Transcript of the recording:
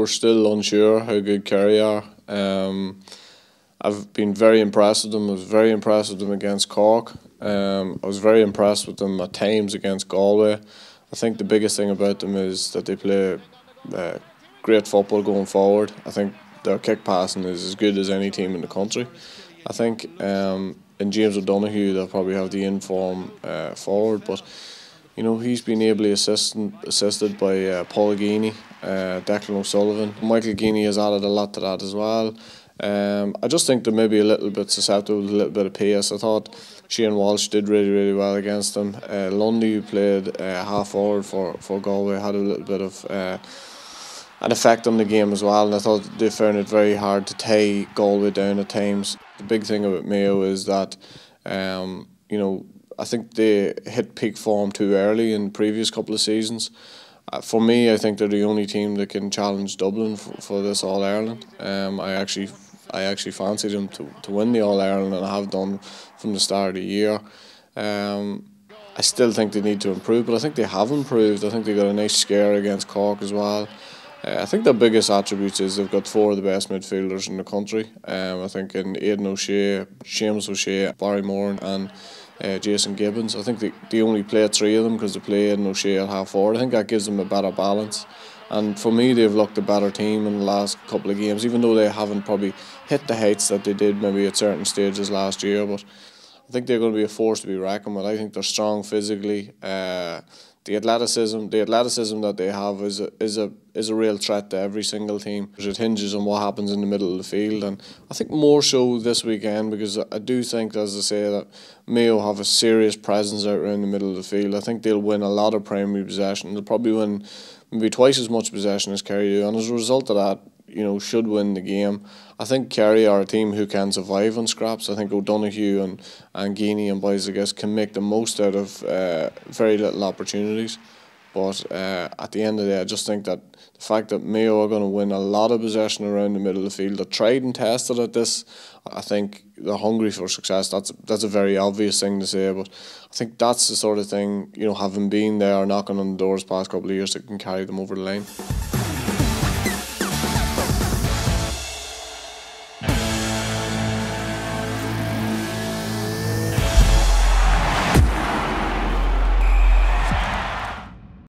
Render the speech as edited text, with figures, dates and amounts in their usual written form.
we're still unsure how good Kerry are. I've been very impressed with them. I was very impressed with them against Cork. I was very impressed with them at times against Galway. I think the biggest thing about them is that they play great football going forward. I think their kick passing is as good as any team in the country. I think in James O'Donoghue they'll probably have the inform forward, but you know, he's been ably assisted by Paul Geaney, Declan O'Sullivan. Michael Geaney has added a lot to that as well. I just think they're maybe a little bit susceptible to a little bit of pace. I thought Shane Walsh did really well against them. Lundy, who played half forward for Galway, had a little bit of an effect on the game as well, and I thought they found it very hard to tie Galway down at times. The big thing about Mayo is that you know, I think they hit peak form too early in the previous couple of seasons. For me, I think they're the only team that can challenge Dublin for this All-Ireland. I actually fancy them to win the All-Ireland, and I have done from the start of the year. I still think they need to improve, but I think they have improved. I think they got a nice scare against Cork as well. I think their biggest attributes is they've got four of the best midfielders in the country. I think in Aidan O'Shea, Seamus O'Shea, Barry Moran and Jason Gibbons. I think they only play three of them because they play Aidan O'Shea at half forward. I think that gives them a better balance. And for me, they've looked a better team in the last couple of games, even though they haven't probably hit the heights that they did maybe at certain stages last year. But I think they're going to be a force to be reckoned with. I think they're strong physically. The athleticism that they have is a real threat to every single team. It hinges on what happens in the middle of the field, and I think more so this weekend, because I do think, as I say, that Mayo have a serious presence out around the middle of the field. I think they'll win a lot of primary possession. They'll probably win maybe twice as much possession as Kerry do, and as a result of that, you know, should win the game. I think Kerry are a team who can survive on scraps. I think O'Donoghue and Geaney and boys, I guess, can make the most out of very little opportunities. But at the end of the day, I just think that the fact that Mayo are going to win a lot of possession around the middle of the field, they're tried and tested at this. I think they're hungry for success. That's a very obvious thing to say, but I think that's the sort of thing, you know, having been there, knocking on the doors past couple of years, that can carry them over the line.